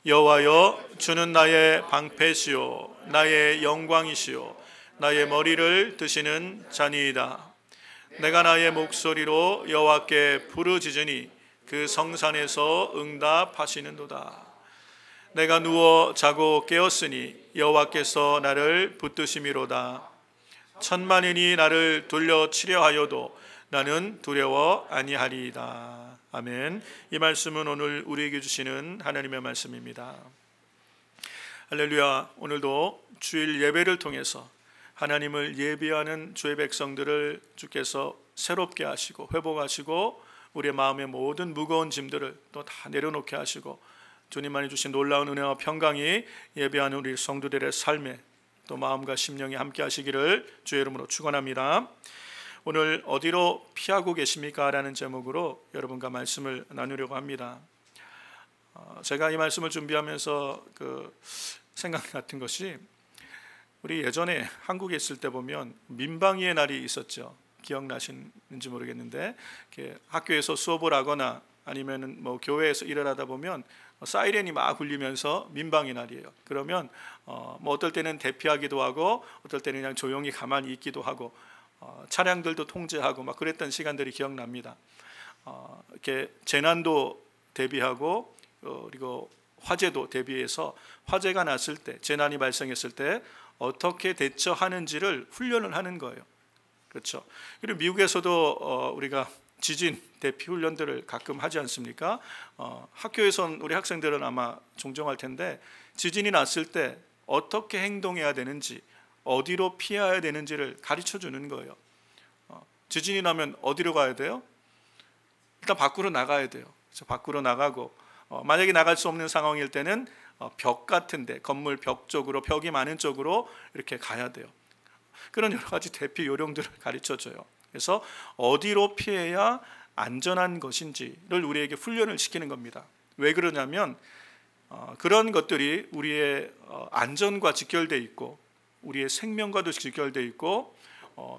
여호와여, 주는 나의 방패시요 나의 영광이시요 나의 머리를 드시는 자니이다. 내가 나의 목소리로 여호와께 부르짖으니 그 성산에서 응답하시는도다. 내가 누워 자고 깨었으니 여호와께서 나를 붙드심이로다. 천만인이 나를 둘러치려 하여도 나는 두려워 아니하리이다. 아멘. 이 말씀은 오늘 우리에게 주시는 하나님의 말씀입니다. 할렐루야. 오늘도 주일 예배를 통해서 하나님을 예배하는 주의 백성들을 주께서 새롭게 하시고 회복하시고 우리의 마음의 모든 무거운 짐들을 또 다 내려놓게 하시고 주님만이 주신 놀라운 은혜와 평강이 예배하는 우리 성도들의 삶에 또 마음과 심령이 함께 하시기를 주의 이름으로 축원합니다. 오늘 어디로 피하고 계십니까? 라는 제목으로 여러분과 말씀을 나누려고 합니다. 제가 이 말씀을 준비하면서 생각났던 것이 우리 예전에 한국에 있을 때 보면 민방위의 날이 있었죠. 기억나시는지 모르겠는데 학교에서 수업을 하거나 아니면 뭐 교회에서 일을 하다 보면 사이렌이 막 울리면서 민방위 날이에요. 그러면 뭐 어떨 때는 대피하기도 하고 어떨 때는 그냥 조용히 가만히 있기도 하고 차량들도 통제하고 막 그랬던 시간들이 기억납니다. 이렇게 재난도 대비하고 그리고 화재도 대비해서 화재가 났을 때 재난이 발생했을 때 어떻게 대처하는지를 훈련을 하는 거예요. 그렇죠. 그리고 미국에서도 우리가 지진 대피 훈련들을 가끔 하지 않습니까? 학교에선 우리 학생들은 아마 종종 할 텐데 지진이 났을 때 어떻게 행동해야 되는지 어디로 피해야 되는지를 가르쳐 주는 거예요. 지진이 나면 어디로 가야 돼요? 일단 밖으로 나가야 돼요. 그래서 밖으로 나가고 만약에 나갈 수 없는 상황일 때는 벽 같은데 건물 벽 쪽으로 벽이 많은 쪽으로 이렇게 가야 돼요. 그런 여러 가지 대피 요령들을 가르쳐 줘요. 그래서 어디로 피해야 안전한 것인지를 우리에게 훈련을 시키는 겁니다. 왜 그러냐면 그런 것들이 우리의 안전과 직결되어 있고 우리의 생명과도 직결되어 있고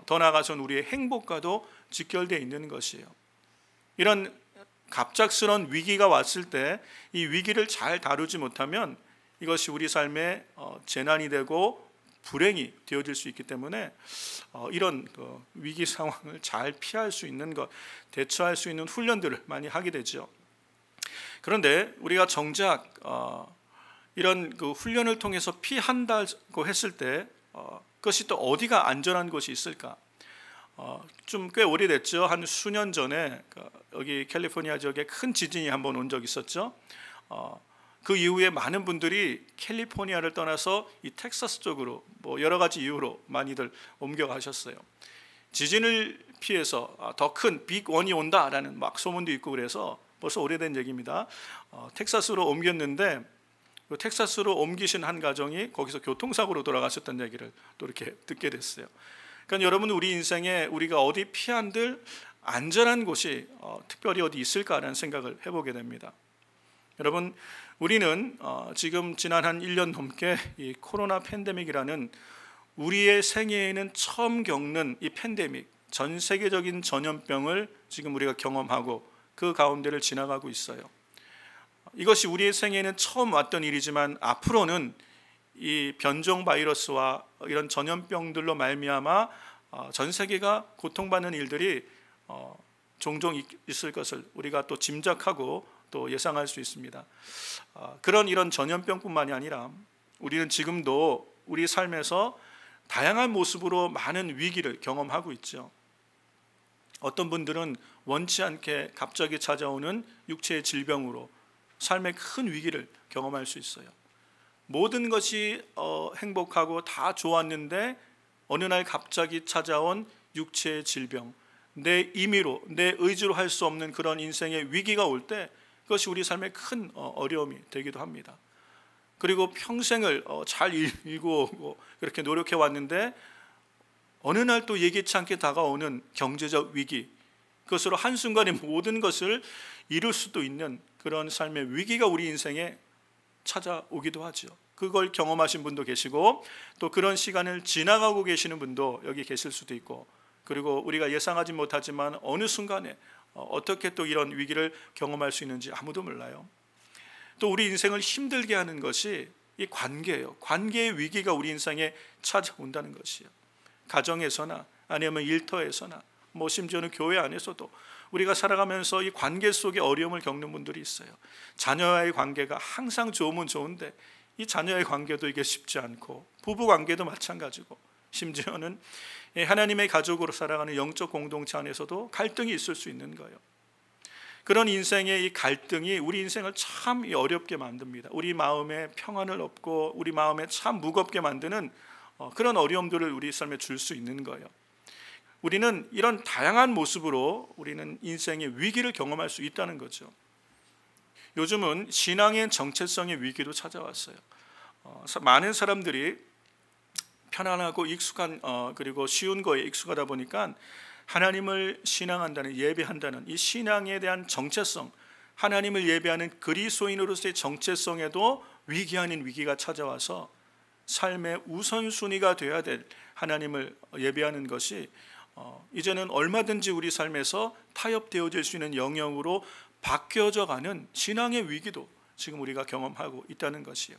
더 나아가서는 우리의 행복과도 직결되어 있는 것이에요. 이런 갑작스러운 위기가 왔을 때 이 위기를 잘 다루지 못하면 이것이 우리 삶에 재난이 되고 불행이 되어질 수 있기 때문에 이런 위기 상황을 잘 피할 수 있는 것, 대처할 수 있는 훈련들을 많이 하게 되죠. 그런데 우리가 정작 이런 훈련을 통해서 피한다고 했을 때 그것이 또 어디가 안전한 곳이 있을까? 좀 꽤 오래됐죠. 한 수년 전에 여기 캘리포니아 지역에 큰 지진이 한번 온 적이 있었죠. 그 이후에 많은 분들이 캘리포니아를 떠나서 이 텍사스 쪽으로 뭐 여러 가지 이유로 많이들 옮겨가셨어요. 지진을 피해서 더 큰 빅 원이 온다라는 막 소문도 있고 그래서 벌써 오래된 얘기입니다. 텍사스로 옮겼는데 텍사스로 옮기신 한 가정이 거기서 교통사고로 돌아가셨다는 얘기를 또 이렇게 듣게 됐어요. 그러니까 여러분 우리 인생에 우리가 어디 피한들 안전한 곳이 특별히 어디 있을까라는 생각을 해보게 됩니다. 여러분 우리는 지금 지난 한 1년 넘게 이 코로나 팬데믹이라는 우리의 생애에는 처음 겪는 이 팬데믹, 전 세계적인 전염병을 지금 우리가 경험하고 그 가운데를 지나가고 있어요. 이것이 우리의 생애에는 처음 왔던 일이지만 앞으로는 이 변종 바이러스와 이런 전염병들로 말미암아 전 세계가 고통받는 일들이 종종 있을 것을 우리가 또 짐작하고 또 예상할 수 있습니다. 그런 이런 전염병뿐만이 아니라 우리는 지금도 우리 삶에서 다양한 모습으로 많은 위기를 경험하고 있죠. 어떤 분들은 원치 않게 갑자기 찾아오는 육체의 질병으로 삶의 큰 위기를 경험할 수 있어요. 모든 것이 행복하고 다 좋았는데 어느 날 갑자기 찾아온 육체의 질병, 내 임의로 내 의지로 할 수 없는 그런 인생의 위기가 올 때 그것이 우리 삶의 큰 어려움이 되기도 합니다. 그리고 평생을 잘 일구고 그렇게 노력해 왔는데 어느 날 또 예기치 않게 다가오는 경제적 위기, 그것으로 한순간에 모든 것을 잃을 수도 있는 그런 삶의 위기가 우리 인생에 찾아오기도 하죠. 그걸 경험하신 분도 계시고 또 그런 시간을 지나가고 계시는 분도 여기 계실 수도 있고, 그리고 우리가 예상하지 못하지만 어느 순간에 어떻게 또 이런 위기를 경험할 수 있는지 아무도 몰라요. 또 우리 인생을 힘들게 하는 것이 이 관계예요. 관계의 위기가 우리 인생에 찾아온다는 것이요. 가정에서나 아니면 일터에서나 심지어는 교회 안에서도 우리가 살아가면서 이 관계 속에 어려움을 겪는 분들이 있어요. 자녀와의 관계가 항상 좋으면 좋은데 이 자녀의 관계도 이게 쉽지 않고, 부부 관계도 마찬가지고, 심지어는 하나님의 가족으로 살아가는 영적 공동체 안에서도 갈등이 있을 수 있는 거예요. 그런 인생의 이 갈등이 우리 인생을 참 어렵게 만듭니다. 우리 마음에 평안을 없고 우리 마음에 참 무겁게 만드는 그런 어려움들을 우리 삶에 줄 수 있는 거예요. 우리는 이런 다양한 모습으로 우리는 인생의 위기를 경험할 수 있다는 거죠. 요즘은 신앙의 정체성의 위기도 찾아왔어요. 많은 사람들이 편안하고 익숙한 그리고 쉬운 거에 익숙하다 보니까 하나님을 신앙한다는, 예배한다는 이 신앙에 대한 정체성, 하나님을 예배하는 그리스도인으로서의 정체성에도 위기 아닌 위기가 찾아와서 삶의 우선순위가 되어야 될 하나님을 예배하는 것이 이제는 얼마든지 우리 삶에서 타협되어질 수 있는 영역으로 바뀌어져 가는 신앙의 위기도 지금 우리가 경험하고 있다는 것이에요.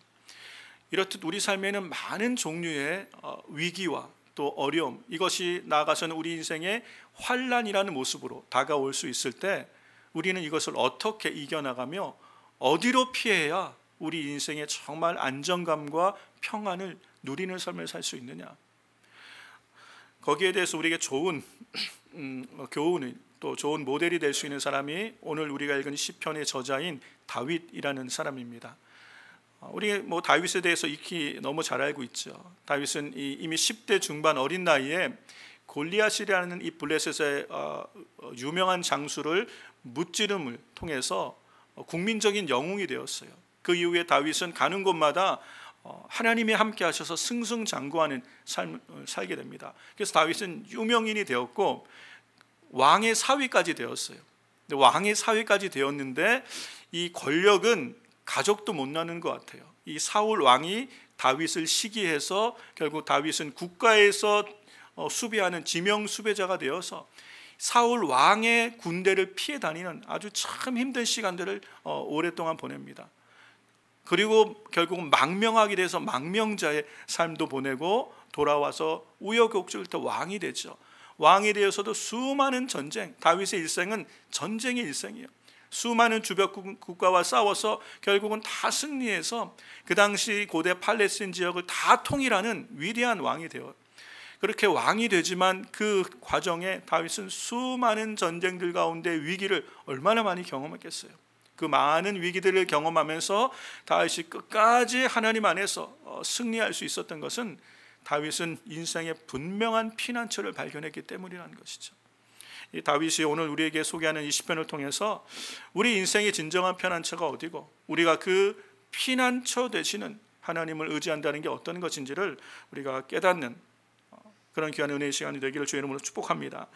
이렇듯 우리 삶에는 많은 종류의 위기와 또 어려움, 이것이 나아가서는 우리 인생의 환난이라는 모습으로 다가올 수 있을 때 우리는 이것을 어떻게 이겨나가며 어디로 피해야 우리 인생에 정말 안정감과 평안을 누리는 삶을 살 수 있느냐, 거기에 대해서 우리에게 좋은 교훈이, 또 좋은 모델이 될 수 있는 사람이 오늘 우리가 읽은 시편의 저자인 다윗이라는 사람입니다. 우리 다윗에 대해서 익히 너무 잘 알고 있죠. 다윗은 이미 10대 중반 어린 나이에 골리앗이라는 이 블레셋의 유명한 장수를 무찌름을 통해서 국민적인 영웅이 되었어요. 그 이후에 다윗은 가는 곳마다 하나님이 함께 하셔서 승승장구하는 삶을 살게 됩니다. 그래서 다윗은 유명인이 되었고 왕의 사위까지 되었어요. 근데 왕의 사위까지 되었는데 이 권력은 가족도 못 나는 것 같아요. 이 사울 왕이 다윗을 시기해서 결국 다윗은 국가에서 수배하는 지명 수배자가 되어서 사울 왕의 군대를 피해 다니는 아주 참 힘든 시간들을 오랫동안 보냅니다. 그리고 결국은 망명하게 돼서 망명자의 삶도 보내고 돌아와서 우여곡절 끝에 왕이 되죠. 왕이 되어서도 수많은 전쟁, 다윗의 일생은 전쟁의 일생이에요. 수많은 주변 국가와 싸워서 결국은 다 승리해서 그 당시 고대 팔레스틴 지역을 다 통일하는 위대한 왕이 되어요. 그렇게 왕이 되지만 그 과정에 다윗은 수많은 전쟁들 가운데 위기를 얼마나 많이 경험했겠어요. 그 많은 위기들을 경험하면서 다윗이 끝까지 하나님 안에서 승리할 수 있었던 것은 다윗은 인생의 분명한 피난처를 발견했기 때문이라는 것이죠. 이 다윗이 오늘 우리에게 소개하는 이 시편을 통해서 우리 인생의 진정한 피난처가 어디고 우리가 그 피난처 되시는 하나님을 의지한다는 게 어떤 것인지를 우리가 깨닫는 그런 귀한 은혜의 시간이 되기를 주의 이름으로 축복합니다.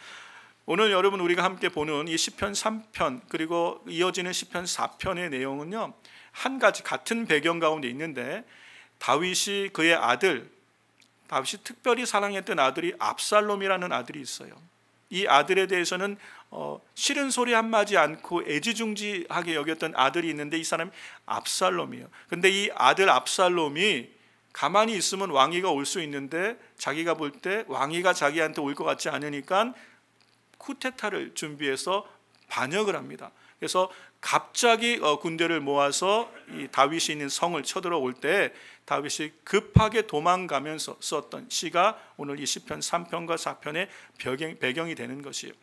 오늘 여러분 우리가 함께 보는 이 시편 3편 그리고 이어지는 시편 4편의 내용은요, 한 가지 같은 배경 가운데 있는데 다윗이 그의 아들, 다윗이 특별히 사랑했던 아들이 압살롬이라는 아들이 있어요. 이 아들에 대해서는 싫은 소리 한마디 않고 애지중지하게 여겼던 아들이 있는데 이 사람이 압살롬이에요. 근데 이 아들 압살롬이 가만히 있으면 왕위가 올 수 있는데 자기가 볼 때 왕위가 자기한테 올 것 같지 않으니까 쿠데타를 준비해서 반역을 합니다. 그래서 갑자기 군대를 모아서 이 다윗이 있는 성을 쳐들어올 때 다윗이 급하게 도망가면서 썼던 시가 오늘 이 시편 3편과 4편의 배경이 되는 것이에요.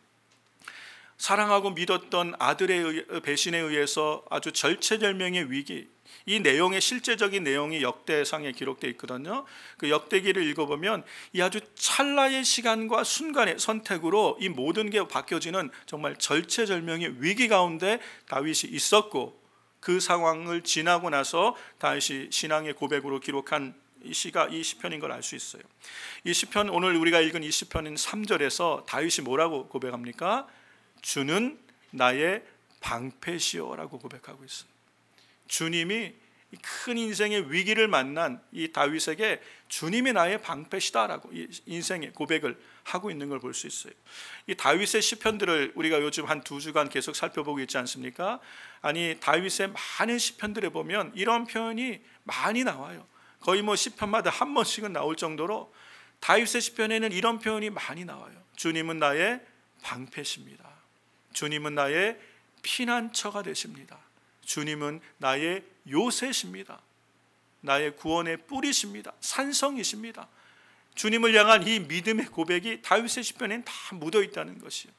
사랑하고 믿었던 아들의 배신에 의해서 아주 절체절명의 위기, 이 내용의 실제적인 내용이 역대상에 기록되어 있거든요. 그 역대기를 읽어보면 이 아주 찰나의 시간과 순간의 선택으로 이 모든 게 바뀌어지는 정말 절체절명의 위기 가운데 다윗이 있었고, 그 상황을 지나고 나서 다윗이 신앙의 고백으로 기록한 이 시가 이 시편인 걸 알 수 있어요. 이 시편, 오늘 우리가 읽은 이 시편인 3절에서 다윗이 뭐라고 고백합니까? 주는 나의 방패시오라고 고백하고 있어요. 주님이 큰 인생의 위기를 만난 이 다윗에게 주님이 나의 방패시다라고 이 인생의 고백을 하고 있는 걸 볼 수 있어요. 이 다윗의 시편들을 우리가 요즘 한 2주간 계속 살펴보고 있지 않습니까? 아니, 다윗의 많은 시편들에 보면 이런 표현이 많이 나와요. 거의 뭐 시편마다 한 번씩은 나올 정도로 다윗의 시편에는 이런 표현이 많이 나와요. 주님은 나의 방패십니다. 주님은 나의 피난처가 되십니다. 주님은 나의 요새십니다. 나의 구원의 뿌리십니다. 산성이십니다. 주님을 향한 이 믿음의 고백이 다윗의 시편에는 다 묻어 있다는 것이요.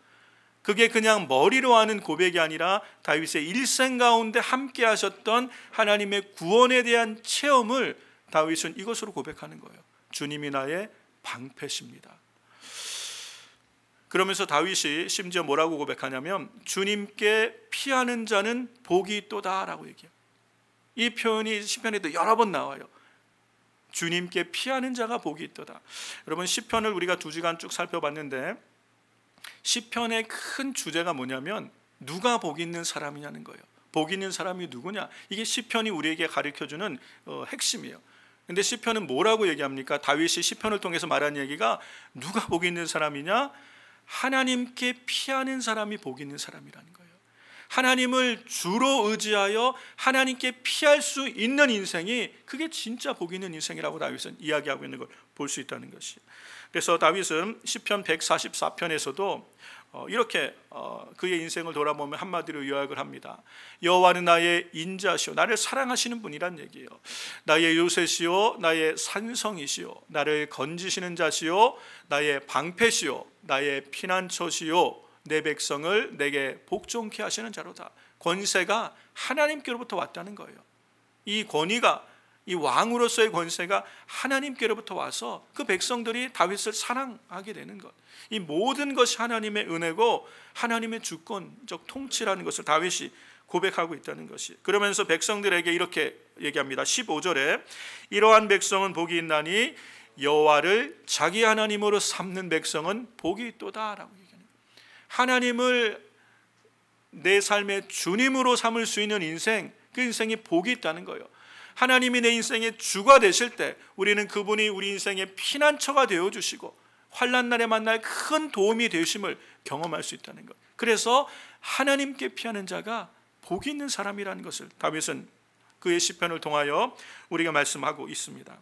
그게 그냥 머리로 하는 고백이 아니라 다윗의 일생 가운데 함께 하셨던 하나님의 구원에 대한 체험을 다윗은 이것으로 고백하는 거예요. 주님이 나의 방패십니다. 그러면서 다윗이 심지어 뭐라고 고백하냐면 주님께 피하는 자는 복이 있도다라고 얘기해요. 이 표현이 시편에도 여러 번 나와요. 주님께 피하는 자가 복이 있도다. 여러분, 시편을 우리가 2주간 쭉 살펴봤는데 시편의 큰 주제가 뭐냐면 누가 복 있는 사람이냐는 거예요. 복 있는 사람이 누구냐? 이게 시편이 우리에게 가르쳐주는 핵심이에요. 근데 시편은 뭐라고 얘기합니까? 다윗이 시편을 통해서 말한 얘기가 누가 복 있는 사람이냐? 하나님께 피하는 사람이 복 있는 사람이라는 거예요. 하나님을 주로 의지하여 하나님께 피할 수 있는 인생이 그게 진짜 복 있는 인생이라고 다윗은 이야기하고 있는 걸 볼 수 있다는 것이에요. 그래서 다윗은 시편 144편에서도 이렇게 그의 인생을 돌아보면 한마디로 요약을 합니다. 여호와는 나의 인자시오, 나를 사랑하시는 분이란 얘기예요. 나의 요새시오, 나의 산성이시오, 나를 건지시는 자시오, 나의 방패시오, 나의 피난처시오, 내 백성을 내게 복종케 하시는 자로다. 권세가 하나님께로부터 왔다는 거예요. 이 권위가, 이 왕으로서의 권세가 하나님께로부터 와서 그 백성들이 다윗을 사랑하게 되는 것, 이 모든 것이 하나님의 은혜고 하나님의 주권적 통치라는 것을 다윗이 고백하고 있다는 것이. 그러면서 백성들에게 이렇게 얘기합니다. 15절에 이러한 백성은 복이 있나니 여호와를 자기 하나님으로 삼는 백성은 복이 있도다라고 얘기합니다. 하나님을 내 삶의 주님으로 삼을 수 있는 인생, 그 인생에 복이 있다는 거예요. 하나님이 내 인생의 주가 되실 때 우리는 그분이 우리 인생의 피난처가 되어주시고 환난 날에 만날 큰 도움이 되심을 경험할 수 있다는 것. 그래서 하나님께 피하는 자가 복이 있는 사람이라는 것을 다윗은 그의 시편을 통하여 우리가 말씀하고 있습니다.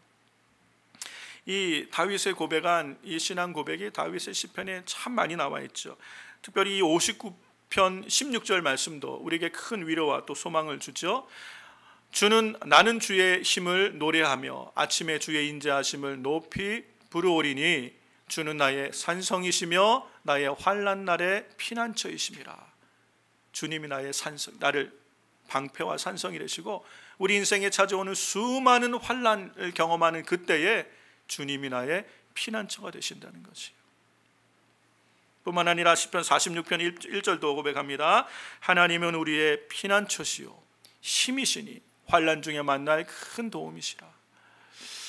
이 다윗의 고백한 이 신앙 고백이 다윗의 시편에 참 많이 나와 있죠. 특별히 이 59편 16절 말씀도 우리에게 큰 위로와 또 소망을 주죠. 나는 주의 힘을 노래하며 아침에 주의 인자하심을 높이 부르오리니 주는 나의 산성이시며 나의 환난 날의 피난처이심이라. 주님이 나의 산성, 나를 방패와 산성이 되시고 우리 인생에 찾아오는 수많은 환난을 경험하는 그때에 주님이 나의 피난처가 되신다는 것이에요. 뿐만 아니라 시편 46편 1절도 고백합니다. 하나님은 우리의 피난처시요 힘이시니 환난 중에 만날 큰 도움이시라.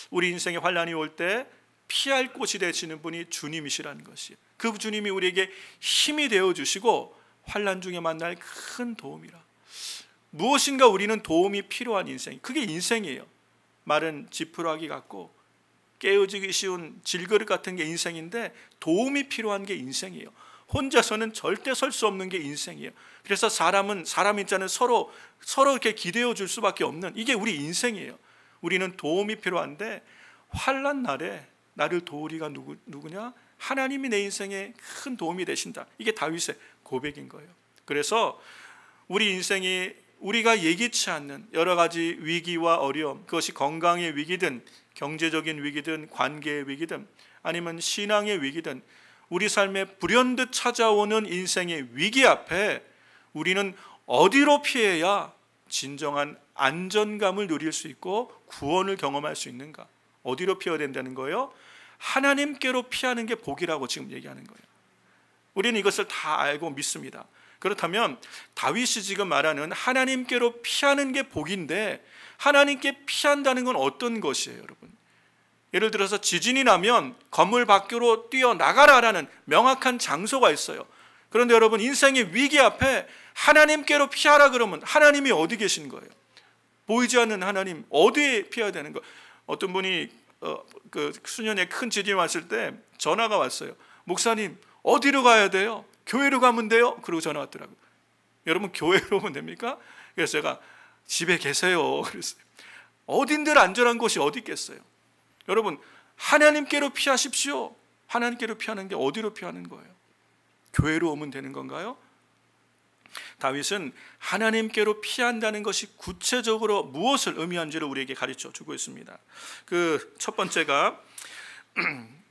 우리 인생에 환난이 올 때 피할 곳이 되시는 분이 주님이시라는 것이에요. 그 주님이 우리에게 힘이 되어주시고 환난 중에 만날 큰 도움이라. 무엇인가 우리는 도움이 필요한 인생, 그게 인생이에요. 마른 지푸라기 같고 깨어지기 쉬운 질그릇 같은 게 인생인데 도움이 필요한 게 인생이에요. 혼자서는 절대 설 수 없는 게 인생이에요. 그래서 사람 있자는 서로 이렇게 기대어 줄 수밖에 없는, 이게 우리 인생이에요. 우리는 도움이 필요한데 환난 날에 나를 도우리가 누구냐? 하나님이 내 인생에 큰 도움이 되신다. 이게 다윗의 고백인 거예요. 그래서 우리 인생이 우리가 예기치 않는 여러 가지 위기와 어려움, 그것이 건강의 위기든 경제적인 위기든 관계의 위기든 아니면 신앙의 위기든 우리 삶에 불현듯 찾아오는 인생의 위기 앞에 우리는 어디로 피해야 진정한 안전감을 누릴 수 있고 구원을 경험할 수 있는가? 어디로 피해야 된다는 거예요? 하나님께로 피하는 게 복이라고 지금 얘기하는 거예요. 우리는 이것을 다 알고 믿습니다. 그렇다면 다윗이 지금 말하는 하나님께로 피하는 게 복인데 하나님께 피한다는 건 어떤 것이에요, 여러분? 예를 들어서 지진이 나면 건물 밖으로 뛰어나가라라는 명확한 장소가 있어요. 그런데 여러분, 인생의 위기 앞에 하나님께로 피하라 그러면 하나님이 어디 계신 거예요? 보이지 않는 하나님 어디에 피해야 되는 거? 어떤 분이 그 수년에 큰 지진이 왔을 때 전화가 왔어요. 목사님 어디로 가야 돼요? 교회로 가면 돼요? 그러고 전화 왔더라고요. 여러분 교회로 오면 됩니까? 그래서 제가 집에 계세요 그랬어요. 어딘들 안전한 곳이 어디 있겠어요? 여러분 하나님께로 피하십시오. 하나님께로 피하는 게 어디로 피하는 거예요? 교회로 오면 되는 건가요? 다윗은 하나님께로 피한다는 것이 구체적으로 무엇을 의미하는지를 우리에게 가르쳐 주고 있습니다. 그 첫 번째가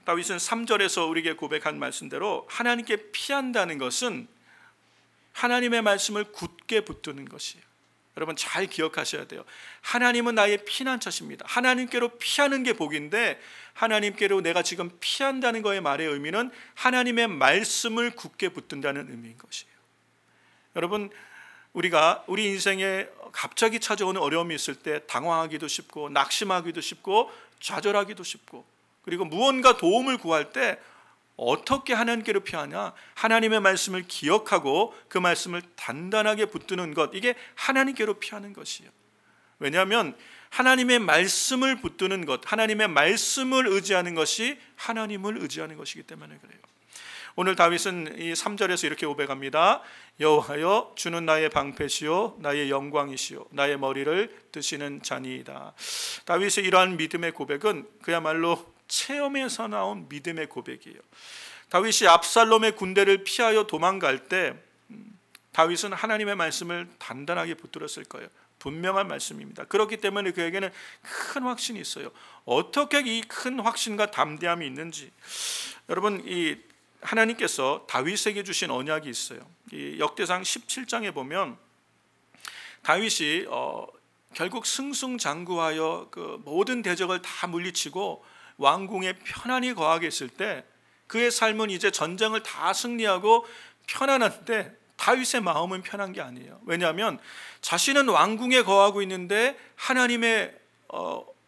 다윗은 3절에서 우리에게 고백한 말씀대로 하나님께 피한다는 것은 하나님의 말씀을 굳게 붙드는 것이에요. 여러분 잘 기억하셔야 돼요. 하나님은 나의 피난처십니다. 하나님께로 피하는 게 복인데 하나님께로 내가 지금 피한다는 거의 말의 의미는 하나님의 말씀을 굳게 붙든다는 의미인 것이에요. 여러분 우리가 우리 인생에 갑자기 찾아오는 어려움이 있을 때 당황하기도 쉽고 낙심하기도 쉽고 좌절하기도 쉽고 그리고 무언가 도움을 구할 때 어떻게 하나님께로 피하냐? 하나님의 말씀을 기억하고 그 말씀을 단단하게 붙드는 것, 이게 하나님께로 피하는 것이에요. 왜냐하면 하나님의 말씀을 붙드는 것, 하나님의 말씀을 의지하는 것이 하나님을 의지하는 것이기 때문에 그래요. 오늘 다윗은 이 3절에서 이렇게 고백합니다. 여호와여 주는 나의 방패시요 나의 영광이시요 나의 머리를 드시는 자니이다. 다윗의 이러한 믿음의 고백은 그야말로 체험에서 나온 믿음의 고백이에요. 다윗이 압살롬의 군대를 피하여 도망갈 때 다윗은 하나님의 말씀을 단단하게 붙들었을 거예요. 분명한 말씀입니다. 그렇기 때문에 그에게는 큰 확신이 있어요. 어떻게 이 큰 확신과 담대함이 있는지, 여러분 이 하나님께서 다윗에게 주신 언약이 있어요. 이 역대상 17장에 보면 다윗이 결국 승승장구하여 그 모든 대적을 다 물리치고 왕궁에 편안히 거하게 했을 때 그의 삶은 이제 전쟁을 다 승리하고 편안한데 다윗의 마음은 편한 게 아니에요. 왜냐하면 자신은 왕궁에 거하고 있는데 하나님의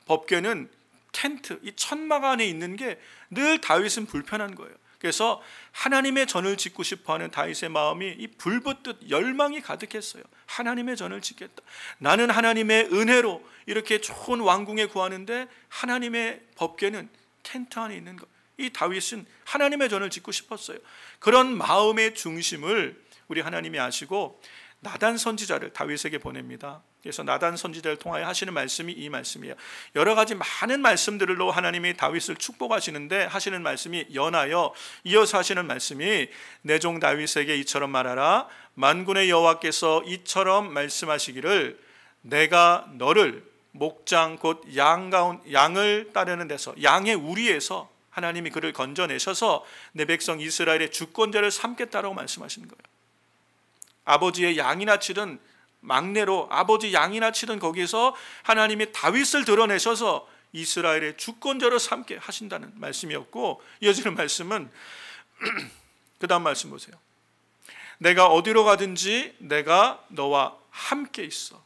법궤는 텐트, 이 천막 안에 있는 게 늘 다윗은 불편한 거예요. 그래서 하나님의 전을 짓고 싶어하는 다윗의 마음이 이 불붙듯 열망이 가득했어요. 하나님의 전을 짓겠다. 나는 하나님의 은혜로 이렇게 좋은 왕궁에 구하는데 하나님의 법궤는 텐트 안에 있는 것. 이 다윗은 하나님의 전을 짓고 싶었어요. 그런 마음의 중심을 우리 하나님이 아시고 나단 선지자를 다윗에게 보냅니다. 그래서 나단 선지자를 통하여 하시는 말씀이 이 말씀이에요. 여러 가지 많은 말씀들로 하나님이 다윗을 축복하시는데 하시는 말씀이 연하여 이어서 하시는 말씀이 내 종 다윗에게 이처럼 말하라. 만군의 여호와께서 이처럼 말씀하시기를 내가 너를 목장 곧 양을 따르는 데서 양의 우리에서 하나님이 그를 건져내셔서 내 백성 이스라엘의 주권자를 삼겠다라고 말씀하시는 거예요. 아버지의 양이나 치던 막내로 아버지 양이나 치던 거기에서 하나님이 다윗을 드러내셔서 이스라엘의 주권자로 삼게 하신다는 말씀이었고, 이어지는 말씀은 그 다음 말씀 보세요. 내가 어디로 가든지 내가 너와 함께 있어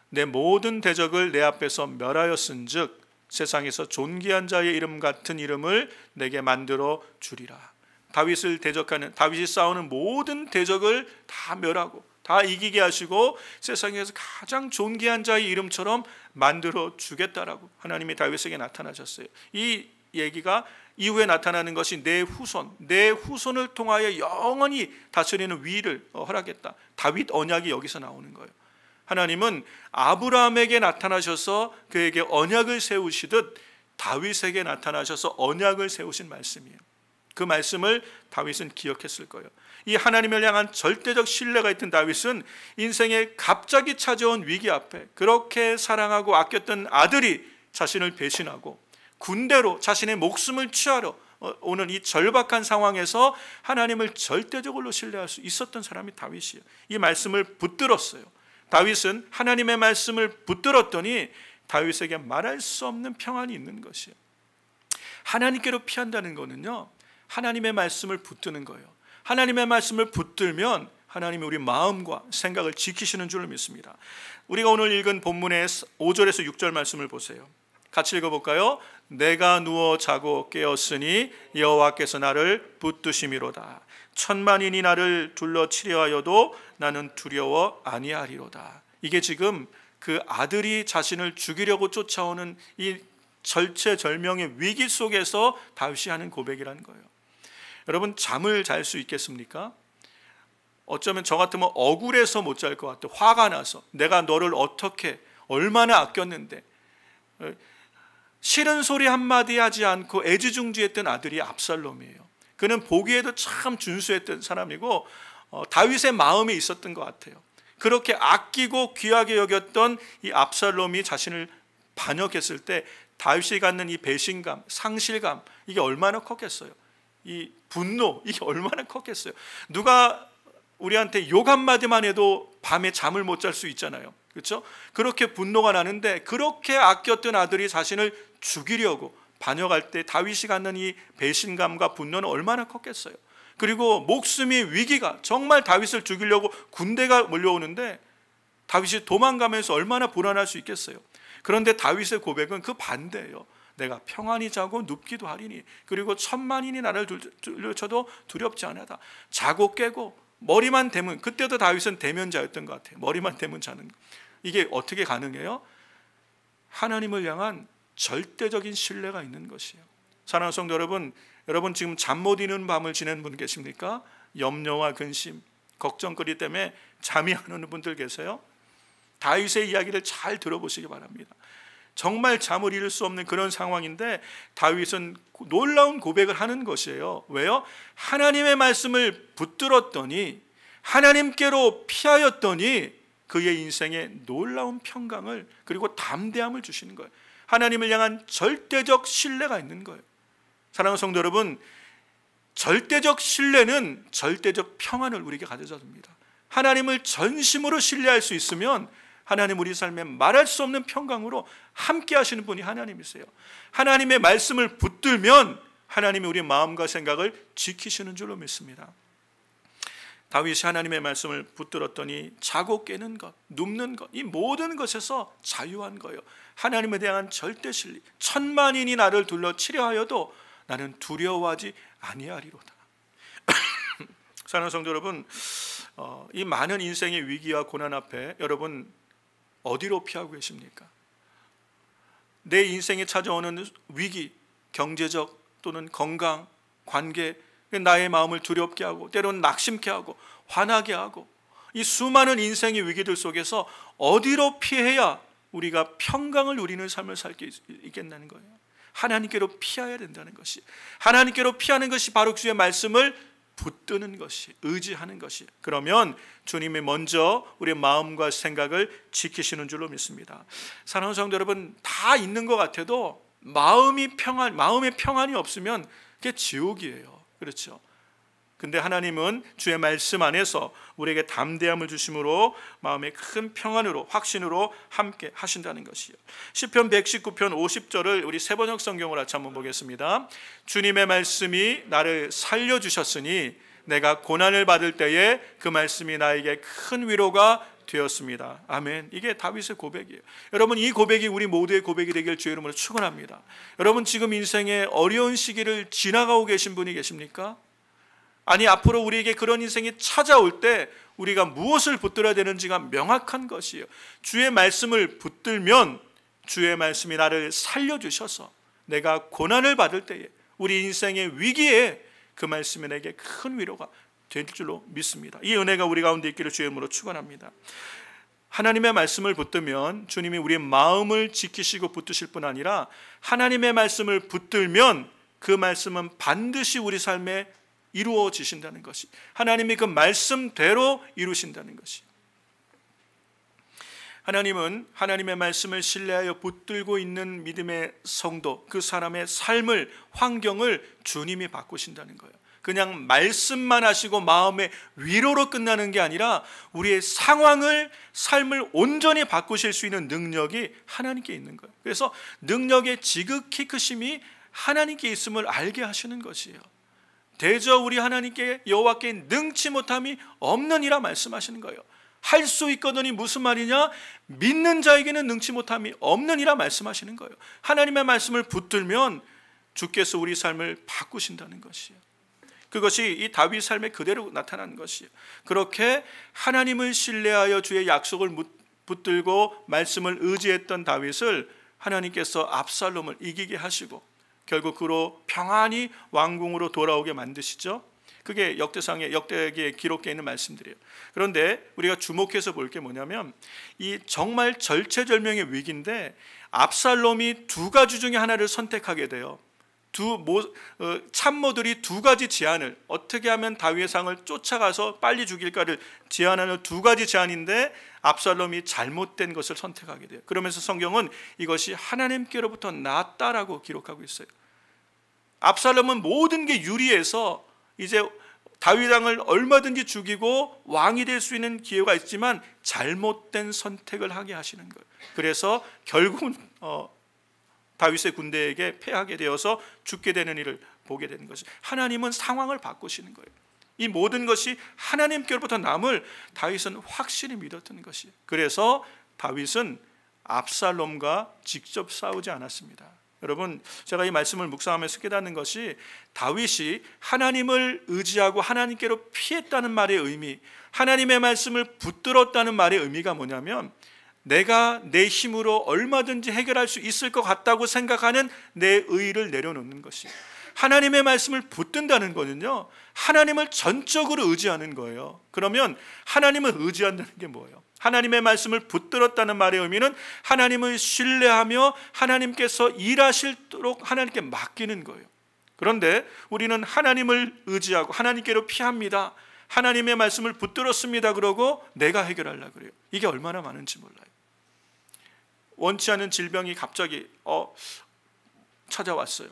내 모든 대적을 내 앞에서 멸하였은즉 세상에서 존귀한 자의 이름 같은 이름을 내게 만들어 주리라. 다윗을 대적하는, 다윗이 싸우는 모든 대적을 다 멸하고 다 이기게 하시고 세상에서 가장 존귀한 자의 이름처럼 만들어 주겠다라고 하나님이 다윗에게 나타나셨어요. 이 얘기가 이후에 나타나는 것이 내 후손을 통하여 영원히 다스리는 위를 허락했다. 다윗 언약이 여기서 나오는 거예요. 하나님은 아브라함에게 나타나셔서 그에게 언약을 세우시듯 다윗에게 나타나셔서 언약을 세우신 말씀이에요. 그 말씀을 다윗은 기억했을 거예요. 이 하나님을 향한 절대적 신뢰가 있던 다윗은 인생에 갑자기 찾아온 위기 앞에 그렇게 사랑하고 아꼈던 아들이 자신을 배신하고 군대로 자신의 목숨을 취하러 오는 이 절박한 상황에서 하나님을 절대적으로 신뢰할 수 있었던 사람이 다윗이에요. 이 말씀을 붙들었어요. 다윗은 하나님의 말씀을 붙들었더니 다윗에게 말할 수 없는 평안이 있는 것이에요. 하나님께로 피한다는 거는요, 하나님의 말씀을 붙드는 거예요. 하나님의 말씀을 붙들면 하나님이 우리 마음과 생각을 지키시는 줄을 믿습니다. 우리가 오늘 읽은 본문의 5절에서 6절 말씀을 보세요. 같이 읽어볼까요? 내가 누워 자고 깨었으니 여호와께서 나를 붙드심이로다. 천만인이 나를 둘러치려 하여도 나는 두려워 아니하리로다. 이게 지금 그 아들이 자신을 죽이려고 쫓아오는 이 절체절명의 위기 속에서 다윗이 하는 고백이라는 거예요. 여러분, 잠을 잘 수 있겠습니까? 어쩌면 저 같으면 억울해서 못 잘 것 같아요. 화가 나서 내가 너를 어떻게 얼마나 아꼈는데. 싫은 소리 한마디 하지 않고 애지중지했던 아들이 압살롬이에요. 그는 보기에도 참 준수했던 사람이고 다윗의 마음이 있었던 것 같아요. 그렇게 아끼고 귀하게 여겼던 이 압살롬이 자신을 반역했을 때 다윗이 갖는 이 배신감, 상실감, 이게 얼마나 컸겠어요. 이 분노, 이게 얼마나 컸겠어요. 누가 우리한테 욕 한마디만 해도 밤에 잠을 못 잘 수 있잖아요. 그렇죠? 그렇게 분노가 나는데 그렇게 아꼈던 아들이 자신을 죽이려고 반역할 때 다윗이 갖는 이 배신감과 분노는 얼마나 컸겠어요. 그리고 목숨의 위기가, 정말 다윗을 죽이려고 군대가 몰려오는데 다윗이 도망가면서 얼마나 불안할 수 있겠어요. 그런데 다윗의 고백은 그 반대예요. 내가 평안히 자고 눕기도 하리니, 그리고 1000만인이 나를 둘러쳐도 두렵지 않아다. 자고 깨고 머리만 대면, 그때도 다윗은 대면자였던 것 같아요. 머리만 대면 자는. 이게 어떻게 가능해요? 하나님을 향한 절대적인 신뢰가 있는 것이에요. 사랑하는 성도 여러분, 여러분 지금 잠 못 이루는 밤을 지내는 분 계십니까? 염려와 근심, 걱정거리 때문에 잠이 안 오는 분들 계세요? 다윗의 이야기를 잘 들어보시기 바랍니다. 정말 잠을 이룰 수 없는 그런 상황인데 다윗은 놀라운 고백을 하는 것이에요. 왜요? 하나님의 말씀을 붙들었더니, 하나님께로 피하였더니 그의 인생에 놀라운 평강을, 그리고 담대함을 주시는 거예요. 하나님을 향한 절대적 신뢰가 있는 거예요. 사랑하는 성도 여러분, 절대적 신뢰는 절대적 평안을 우리에게 가져다 줍니다. 하나님을 전심으로 신뢰할 수 있으면 하나님 우리 삶에 말할 수 없는 평강으로 함께 하시는 분이 하나님이세요. 하나님의 말씀을 붙들면 하나님이 우리 마음과 생각을 지키시는 줄로 믿습니다. 다윗이 하나님의 말씀을 붙들었더니 자고 깨는 것, 눕는 것, 이 모든 것에서 자유한 거예요. 하나님에 대한 절대 신뢰. 1000만인이 나를 둘러치려 하여도 나는 두려워하지 아니하리로다. 사랑하는 성도 여러분, 이 많은 인생의 위기와 고난 앞에 여러분 어디로 피하고 계십니까? 내 인생에 찾아오는 위기, 경제적 또는 건강, 관계, 나의 마음을 두렵게 하고 때로는 낙심케 하고 화나게 하고, 이 수많은 인생의 위기들 속에서 어디로 피해야 우리가 평강을 누리는 삶을 살 수 있겠다는 거예요. 하나님께로 피해야 된다는 것이, 하나님께로 피하는 것이 바로 주의 말씀을 붙드는 것이, 의지하는 것이. 그러면 주님이 먼저 우리의 마음과 생각을 지키시는 줄로 믿습니다. 사랑하는 성도 여러분, 다 있는 것 같아도 마음의 평안이 없으면 그게 지옥이에요. 그렇죠? 근데 하나님은 주의 말씀 안에서 우리에게 담대함을 주심으로 마음의 큰 평안으로, 확신으로 함께 하신다는 것이요. 시편 119편 50절을 우리 세번역 성경으로 같이 한번 보겠습니다. 주님의 말씀이 나를 살려주셨으니 내가 고난을 받을 때에 그 말씀이 나에게 큰 위로가 되었습니다. 아멘. 이게 다윗의 고백이에요. 여러분, 이 고백이 우리 모두의 고백이 되길 주의 이름으로 축원합니다. 여러분, 지금 인생의 어려운 시기를 지나가고 계신 분이 계십니까? 아니, 앞으로 우리에게 그런 인생이 찾아올 때 우리가 무엇을 붙들어야 되는지가 명확한 것이에요. 주의 말씀을 붙들면 주의 말씀이 나를 살려주셔서 내가 고난을 받을 때에, 우리 인생의 위기에 그 말씀이 내게 큰 위로가 될 줄로 믿습니다. 이 은혜가 우리 가운데 있기를 주의 이름으로 축원합니다. 하나님의 말씀을 붙들면 주님이 우리의 마음을 지키시고 붙드실 뿐 아니라 하나님의 말씀을 붙들면 그 말씀은 반드시 우리 삶에 이루어지신다는 것이, 하나님이 그 말씀대로 이루신다는 것이. 하나님은 하나님의 말씀을 신뢰하여 붙들고 있는 믿음의 성도, 그 사람의 삶을, 환경을 주님이 바꾸신다는 거예요. 그냥 말씀만 하시고 마음의 위로로 끝나는 게 아니라 우리의 상황을, 삶을 온전히 바꾸실 수 있는 능력이 하나님께 있는 거예요. 그래서 능력의 지극히 크심이 하나님께 있음을 알게 하시는 것이에요. 대저 우리 하나님께, 여호와께 능치 못함이 없느니라 말씀하시는 거예요. 할 수 있거든이 무슨 말이냐? 믿는 자에게는 능치 못함이 없느니라 말씀하시는 거예요. 하나님의 말씀을 붙들면 주께서 우리 삶을 바꾸신다는 것이에요. 그것이 이 다윗 삶에 그대로 나타나는 것이에요. 그렇게 하나님을 신뢰하여 주의 약속을 붙들고 말씀을 의지했던 다윗을 하나님께서 압살롬을 이기게 하시고 결국 그로 평안히 왕궁으로 돌아오게 만드시죠. 그게 역대기에 기록되어 있는 말씀들이에요. 그런데 우리가 주목해서 볼 게 뭐냐면 이 정말 절체절명의 위기인데 압살롬이 두 가지 중에 하나를 선택하게 돼요. 참모들이 두 가지 제안을, 어떻게 하면 다윗의 상을 쫓아가서 빨리 죽일까를 제안하는 두 가지 제안인데 압살롬이 잘못된 것을 선택하게 돼요. 그러면서 성경은 이것이 하나님께로부터 났다라고 기록하고 있어요. 압살롬은 모든 게 유리해서 이제 다윗 왕을 얼마든지 죽이고 왕이 될 수 있는 기회가 있지만 잘못된 선택을 하게 하시는 거예요. 그래서 결국은 다윗의 군대에게 패하게 되어서 죽게 되는 일을 보게 되는 것이, 하나님은 상황을 바꾸시는 거예요. 이 모든 것이 하나님께로부터 남을 다윗은 확실히 믿었던 것이에요. 그래서 다윗은 압살롬과 직접 싸우지 않았습니다. 여러분, 제가 이 말씀을 묵상하면서 깨닫는 것이 다윗이 하나님을 의지하고 하나님께로 피했다는 말의 의미, 하나님의 말씀을 붙들었다는 말의 의미가 뭐냐면 내가 내 힘으로 얼마든지 해결할 수 있을 것 같다고 생각하는 내 의의를 내려놓는 것이에요. 하나님의 말씀을 붙든다는 거는요, 하나님을 전적으로 의지하는 거예요. 그러면 하나님을 의지한다는 게 뭐예요? 하나님의 말씀을 붙들었다는 말의 의미는 하나님을 신뢰하며 하나님께서 일하실도록 하나님께 맡기는 거예요. 그런데 우리는 하나님을 의지하고 하나님께로 피합니다. 하나님의 말씀을 붙들었습니다. 그러고 내가 해결하려고 그래요. 이게 얼마나 많은지 몰라요. 원치 않은 질병이 갑자기 찾아왔어요.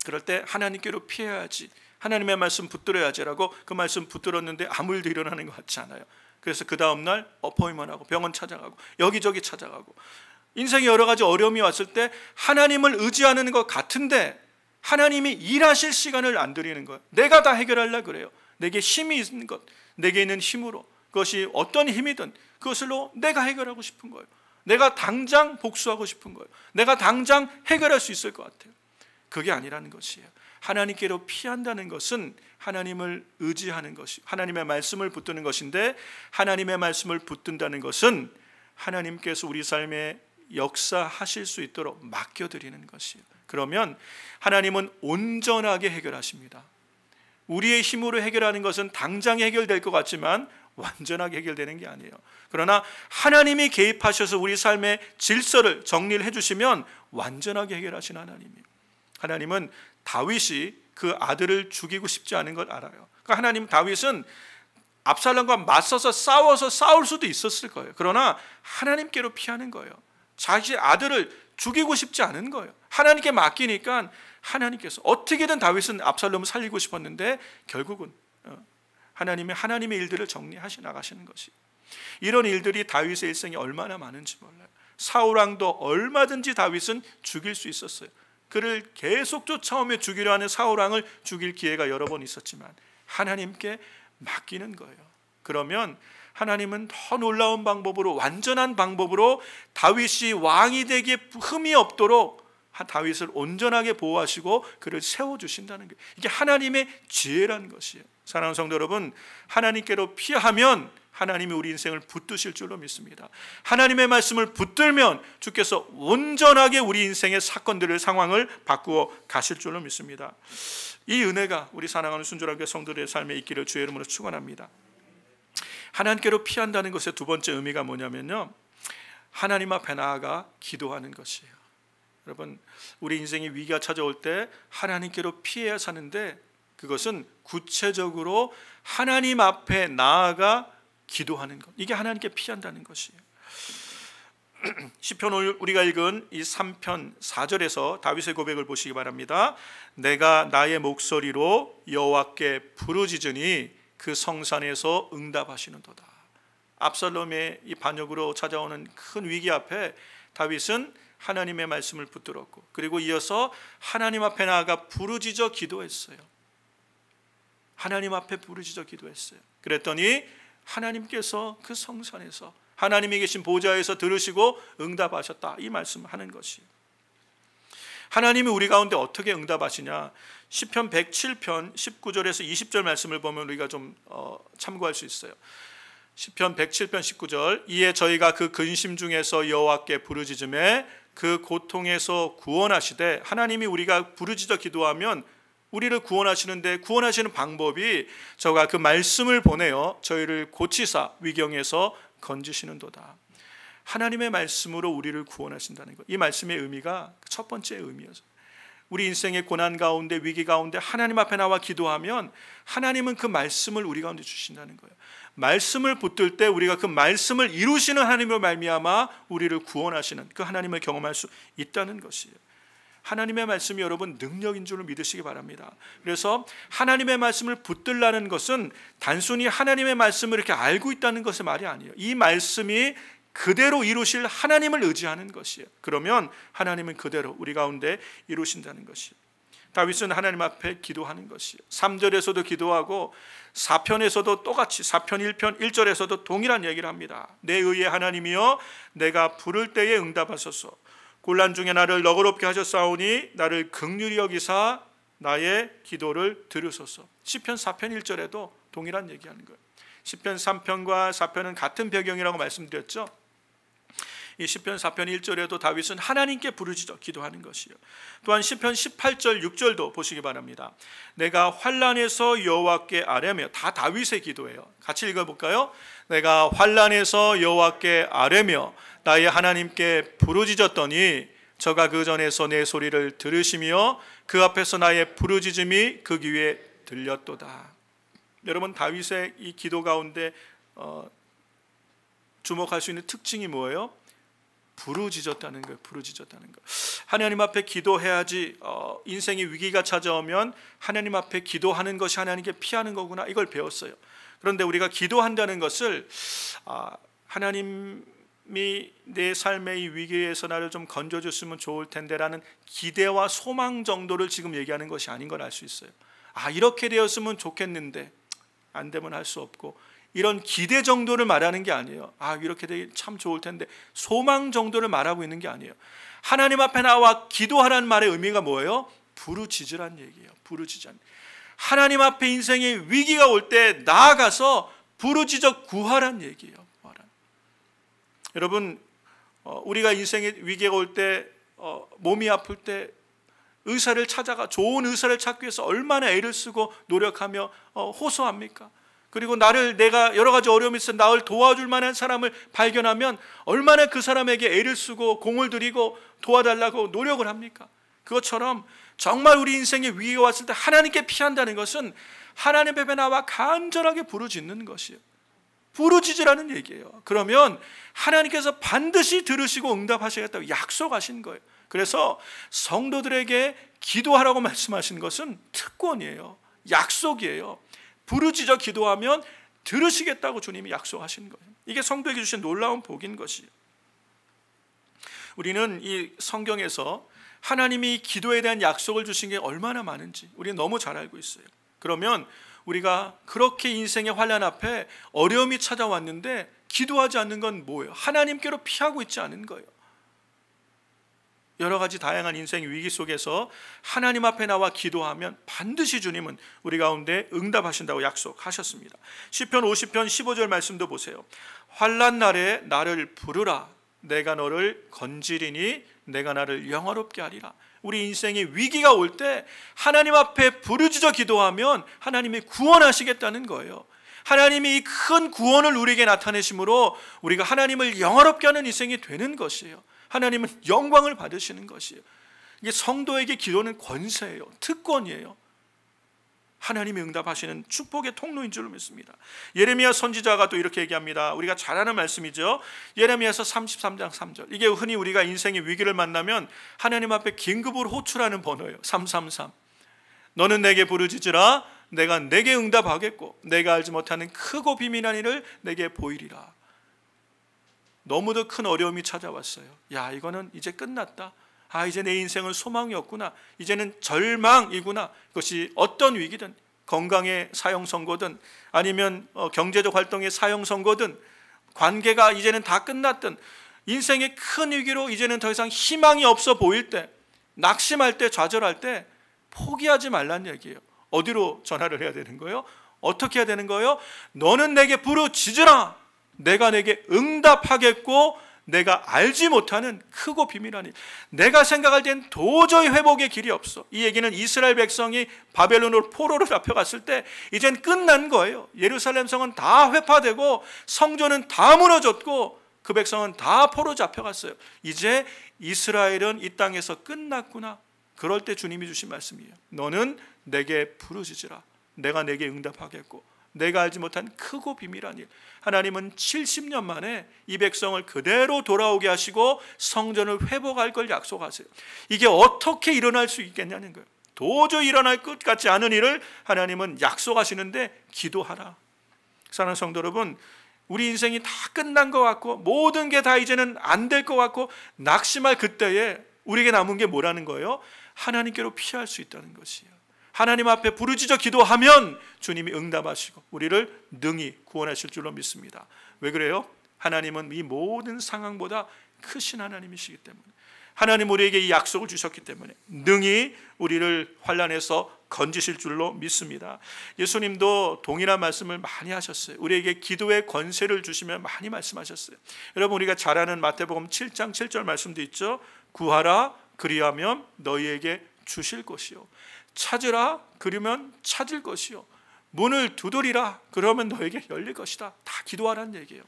그럴 때 하나님께로 피해야지, 하나님의 말씀 붙들어야지라고 그 말씀 붙들었는데 아무 일도 일어나는 것 같지 않아요. 그래서 그 다음날 어포인먼트하고 병원 찾아가고 여기저기 찾아가고, 인생에 여러 가지 어려움이 왔을 때 하나님을 의지하는 것 같은데 하나님이 일하실 시간을 안 드리는 거예요. 내가 다 해결하려고 그래요. 내게 힘이 있는 것, 내게 있는 힘으로, 그것이 어떤 힘이든 그것으로 내가 해결하고 싶은 거예요. 내가 당장 복수하고 싶은 거예요. 내가 당장 해결할 수 있을 것 같아요. 그게 아니라는 것이에요. 하나님께로 피한다는 것은 하나님을 의지하는 것이, 하나님의 말씀을 붙드는 것인데, 하나님의 말씀을 붙든다는 것은 하나님께서 우리 삶에 역사하실 수 있도록 맡겨드리는 것이에요. 그러면 하나님은 온전하게 해결하십니다. 우리의 힘으로 해결하는 것은 당장 해결될 것 같지만 완전하게 해결되는 게 아니에요. 그러나 하나님이 개입하셔서 우리 삶의 질서를 정리를 해주시면 완전하게 해결하신 하나님이에요. 하나님은 다윗이 그 아들을 죽이고 싶지 않은 걸 알아요. 그러니까 다윗은 압살롬과 맞서서 싸울 수도 있었을 거예요. 그러나 하나님께로 피하는 거예요. 자기 아들을 죽이고 싶지 않은 거예요. 하나님께 맡기니까 하나님께서 어떻게든 다윗은 압살롬을 살리고 싶었는데 결국은 하나님의 일들을 정리하시 나가시는 것이, 이런 일들이 다윗의 일생에 얼마나 많은지 몰라요. 사울왕도 얼마든지 다윗은 죽일 수 있었어요. 그를 계속 쫓아오며 죽이려 하는 사울왕을 죽일 기회가 여러 번 있었지만 하나님께 맡기는 거예요. 그러면 하나님은 더 놀라운 방법으로, 완전한 방법으로 다윗이 왕이 되기에 흠이 없도록 다윗을 온전하게 보호하시고 그를 세워주신다는 거예요. 이게 하나님의 지혜라는 것이에요. 사랑하는 성도 여러분, 하나님께로 피하면 하나님이 우리 인생을 붙드실 줄로 믿습니다. 하나님의 말씀을 붙들면 주께서 온전하게 우리 인생의 사건들을, 상황을 바꾸어 가실 줄로 믿습니다. 이 은혜가 우리 사랑하는 순종하는 교회 성도들의 삶에 있기를 주의 이름으로 축원합니다. 하나님께로 피한다는 것의 두 번째 의미가 뭐냐면요, 하나님 앞에 나아가 기도하는 것이에요. 여러분, 우리 인생의 위기가 찾아올 때 하나님께로 피해야 사는데, 그것은 구체적으로 하나님 앞에 나아가 기도하는 것, 이게 하나님께 피한다는 것이에요. 시편 우리가 읽은 이 3편 4절에서 다윗의 고백을 보시기 바랍니다. 내가 나의 목소리로 여호와께 부르짖으니 그 성산에서 응답하시는도다. 압살롬의 이 반역으로 찾아오는 큰 위기 앞에 다윗은 하나님의 말씀을 붙들었고, 그리고 이어서 하나님 앞에 나아가 부르짖어 기도했어요. 하나님 앞에 부르짖어 기도했어요. 그랬더니 하나님께서 그 성산에서, 하나님이 계신 보좌에서 들으시고 응답하셨다, 이 말씀하는 것이에요. 하나님이 우리 가운데 어떻게 응답하시냐, 시편 107편 19절에서 20절 말씀을 보면 우리가 좀 참고할 수 있어요. 시편 107편 19절 이에 저희가 그 근심 중에서 여호와께 부르짖음에 그 고통에서 구원하시되 하나님이 우리가 부르짖어 기도하면 우리를 구원하시는데 구원하시는 방법이 저가 그 말씀을 보내어 저희를 고치사 위경에서 건지시는도다. 하나님의 말씀으로 우리를 구원하신다는 것. 이 말씀의 의미가 첫 번째 의미였어요. 우리 인생의 고난 가운데 위기 가운데 하나님 앞에 나와 기도하면 하나님은 그 말씀을 우리 가운데 주신다는 거예요. 말씀을 붙들 때 우리가 그 말씀을 이루시는 하나님으로 말미암아 우리를 구원하시는 그 하나님을 경험할 수 있다는 것이에요. 하나님의 말씀이 여러분 능력인 줄을 믿으시기 바랍니다. 그래서 하나님의 말씀을 붙들라는 것은 단순히 하나님의 말씀을 이렇게 알고 있다는 것의 말이 아니에요. 이 말씀이 그대로 이루실 하나님을 의지하는 것이에요. 그러면 하나님은 그대로 우리 가운데 이루신다는 것이에요. 다윗은 하나님 앞에 기도하는 것이에요. 3절에서도 기도하고 4편에서도 똑같이 4편 1편 1절에서도 동일한 얘기를 합니다. 내 의의 하나님이여 내가 부를 때에 응답하소서. 곤란 중에 나를 너그럽게 하셨사오니 나를 긍휼히 여기사 나의 기도를 들으소서. 시편 4편 1절에도 동일한 얘기하는 거예요. 시편 3편과 4편은 같은 배경이라고 말씀드렸죠. 이 시편 4편 1절에도 다윗은 하나님께 부르짖어 기도하는 것이요. 또한 시편 18절 6절도 보시기 바랍니다. 내가 환난에서 여호와께 아뢰며, 다 다윗의 기도예요. 같이 읽어볼까요? 내가 환난에서 여호와께 아뢰며 나의 하나님께 부르짖었더니 저가 그 전에서 내 소리를 들으시며 그 앞에서 나의 부르짖음이 그 귀에 들렸도다. 여러분, 다윗의 이 기도 가운데 주목할 수 있는 특징이 뭐예요? 부르짖었다는 거예요. 부르짖었다는 거. 하나님 앞에 기도해야지. 인생의 위기가 찾아오면 하나님 앞에 기도하는 것이 하나님께 피하는 거구나, 이걸 배웠어요. 그런데 우리가 기도한다는 것을 하나님이 내 삶의 이 위기에서 나를 좀 건져줬으면 좋을 텐데라는 기대와 소망 정도를 지금 얘기하는 것이 아닌 걸 알 수 있어요. 이렇게 되었으면 좋겠는데 안 되면 할 수 없고, 이런 기대 정도를 말하는 게 아니에요. 이렇게 되기 참 좋을 텐데, 소망 정도를 말하고 있는 게 아니에요. 하나님 앞에 나와 기도하라는 말의 의미가 뭐예요? 부르짖으란 얘기예요. 부르짖으란. 하나님 앞에 인생의 위기가 올 때 나아가서 부르짖어 구하란 얘기예요. 구하란. 여러분, 우리가 인생의 위기가 올 때, 몸이 아플 때 의사를 찾아가 좋은 의사를 찾기 위해서 얼마나 애를 쓰고 노력하며 호소합니까? 그리고 내가 여러 가지 어려움이 있어 나를 도와줄 만한 사람을 발견하면 얼마나 그 사람에게 애를 쓰고 공을 들이고 도와달라고 노력을 합니까? 그것처럼 정말 우리 인생에 위기가 왔을 때 하나님께 피한다는 것은 하나님 앞에 나와 간절하게 부르짖는 것이에요. 부르짖으라는 얘기예요. 그러면 하나님께서 반드시 들으시고 응답하시겠다고 약속하신 거예요. 그래서 성도들에게 기도하라고 말씀하신 것은 특권이에요. 약속이에요. 부르짖어 기도하면 들으시겠다고 주님이 약속하신 거예요. 이게 성도에게 주신 놀라운 복인 것이에요. 우리는 이 성경에서 하나님이 기도에 대한 약속을 주신 게 얼마나 많은지 우리는 너무 잘 알고 있어요. 그러면 우리가 그렇게 인생의 환난 앞에 어려움이 찾아왔는데 기도하지 않는 건 뭐예요? 하나님께로 피하고 있지 않은 거예요. 여러 가지 다양한 인생 위기 속에서 하나님 앞에 나와 기도하면 반드시 주님은 우리 가운데 응답하신다고 약속하셨습니다. 시편 50편 15절 말씀도 보세요. 환난 날에 나를 부르라. 내가 너를 건지리니 내가 나를 영화롭게 하리라. 우리 인생의 위기가 올 때 하나님 앞에 부르짖어 기도하면 하나님이 구원하시겠다는 거예요. 하나님이 이 큰 구원을 우리에게 나타내심으로 우리가 하나님을 영화롭게 하는 인생이 되는 것이에요. 하나님은 영광을 받으시는 것이에요. 이게 성도에게 기도는 권세예요. 특권이에요. 하나님이 응답하시는 축복의 통로인 줄 믿습니다. 예레미야 선지자가 또 이렇게 얘기합니다. 우리가 잘 아는 말씀이죠. 예레미야서 33장 3절. 이게 흔히 우리가 인생의 위기를 만나면 하나님 앞에 긴급으로 호출하는 번호예요. 333. 너는 내게 부르짖으라. 내가 내게 응답하겠고 내가 알지 못하는 크고 비밀한 일을 내게 보이리라. 너무도 큰 어려움이 찾아왔어요. 이거는 이제 끝났다. 이제 내 인생은 소망이 없구나. 이제는 절망이구나. 그것이 어떤 위기든, 건강의 사형 선고든 아니면 경제적 활동의 사형 선고든, 관계가 이제는 다 끝났든, 인생의 큰 위기로 이제는 더 이상 희망이 없어 보일 때, 낙심할 때, 좌절할 때 포기하지 말라는 얘기예요. 어디로 전화를 해야 되는 거예요? 어떻게 해야 되는 거예요? 너는 내게 부르짖으라. 내가 내게 응답하겠고 내가 알지 못하는 크고 비밀한 일, 내가 생각할 땐 도저히 회복의 길이 없어. 이 얘기는 이스라엘 백성이 바벨론으로 포로로 잡혀갔을 때 이젠 끝난 거예요. 예루살렘 성은 다 회파되고 성전은 다 무너졌고 그 백성은 다 포로 잡혀갔어요. 이제 이스라엘은 이 땅에서 끝났구나. 그럴 때 주님이 주신 말씀이에요. 너는 내게 부르짖으라. 내가 내게 응답하겠고 내가 알지 못한 크고 비밀한 일. 하나님은 70년 만에 이 백성을 그대로 돌아오게 하시고 성전을 회복할 걸 약속하세요. 이게 어떻게 일어날 수 있겠냐는 거예요. 도저히 일어날 것 같지 않은 일을 하나님은 약속하시는데 기도하라. 사랑하는 성도 여러분, 우리 인생이 다 끝난 것 같고 모든 게 다 이제는 안 될 것 같고 낙심할 그때에 우리에게 남은 게 뭐라는 거예요? 하나님께로 피할 수 있다는 것이에요. 하나님 앞에 부르짖어 기도하면 주님이 응답하시고 우리를 능히 구원하실 줄로 믿습니다. 왜 그래요? 하나님은 이 모든 상황보다 크신 하나님이시기 때문에, 하나님 우리에게 이 약속을 주셨기 때문에 능히 우리를 환난에서 건지실 줄로 믿습니다. 예수님도 동일한 말씀을 많이 하셨어요. 우리에게 기도의 권세를 주시며 많이 말씀하셨어요. 여러분, 우리가 잘 아는 마태복음 7장 7절 말씀도 있죠. 구하라 그리하면 너희에게 주실 것이요, 찾으라 그러면 찾을 것이요, 문을 두드리라 그러면 너에게 열릴 것이다. 다 기도하라는 얘기예요.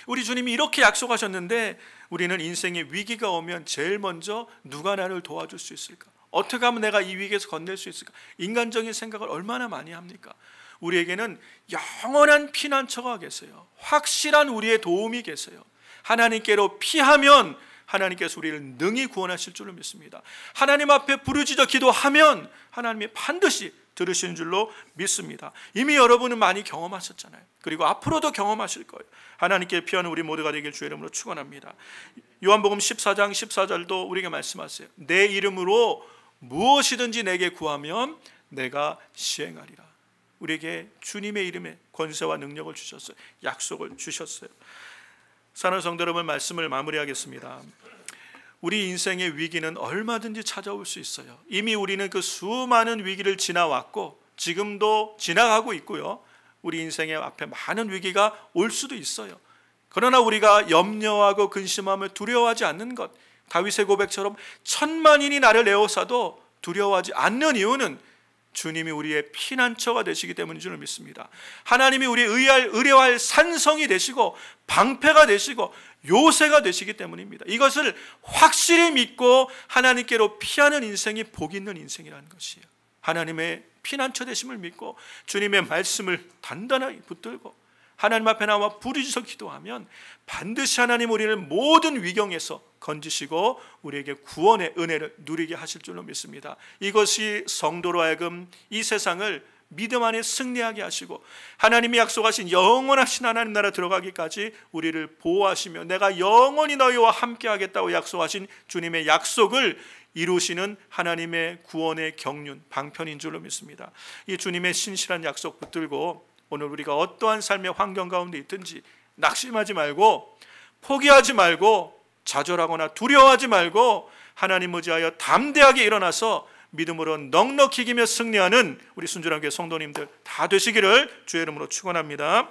우리 주님이 이렇게 약속하셨는데 우리는 인생의 위기가 오면 제일 먼저 누가 나를 도와줄 수 있을까? 어떻게 하면 내가 이 위기에서 건넬 수 있을까? 인간적인 생각을 얼마나 많이 합니까? 우리에게는 영원한 피난처가 계세요. 확실한 우리의 도움이 계세요. 하나님께로 피하면 하나님께서 우리를 능히 구원하실 줄로 믿습니다. 하나님 앞에 부르짖어 기도하면 하나님이 반드시 들으시는 줄로 믿습니다. 이미 여러분은 많이 경험하셨잖아요. 그리고 앞으로도 경험하실 거예요. 하나님께 피하는 우리 모두가 되길 주의 이름으로 축원합니다. 요한복음 14장 14절도 우리에게 말씀하세요. 내 이름으로 무엇이든지 내게 구하면 내가 시행하리라. 우리에게 주님의 이름에 권세와 능력을 주셨어요. 약속을 주셨어요. 사랑하는 성도 여러분, 말씀을 마무리하겠습니다. 우리 인생의 위기는 얼마든지 찾아올 수 있어요. 이미 우리는 그 수많은 위기를 지나왔고 지금도 지나가고 있고요. 우리 인생의 앞에 많은 위기가 올 수도 있어요. 그러나 우리가 염려하고 근심하며 두려워하지 않는 것, 다윗의 고백처럼 천만인이 나를 에워싸도 두려워하지 않는 이유는 주님이 우리의 피난처가 되시기 때문인 줄 믿습니다. 하나님이 우리의 의뢰할 산성이 되시고 방패가 되시고 요새가 되시기 때문입니다. 이것을 확실히 믿고 하나님께로 피하는 인생이 복 있는 인생이라는 것이에요. 하나님의 피난처 되심을 믿고 주님의 말씀을 단단하게 붙들고 하나님 앞에 나와 부르짖어 기도하면 반드시 하나님 우리를 모든 위경에서 건지시고 우리에게 구원의 은혜를 누리게 하실 줄로 믿습니다. 이것이 성도로 하여금 이 세상을 믿음 안에 승리하게 하시고 하나님이 약속하신 영원하신 하나님 나라 들어가기까지 우리를 보호하시며 내가 영원히 너희와 함께 하겠다고 약속하신 주님의 약속을 이루시는 하나님의 구원의 경륜, 방편인 줄로 믿습니다. 이 주님의 신실한 약속 붙들고 오늘 우리가 어떠한 삶의 환경 가운데 있든지 낙심하지 말고 포기하지 말고 좌절하거나 두려워하지 말고 하나님 의지하여 담대하게 일어나서 믿음으로 넉넉히 이기며 승리하는 우리 순전한 교회 성도님들 다 되시기를 주의 이름으로 축원합니다.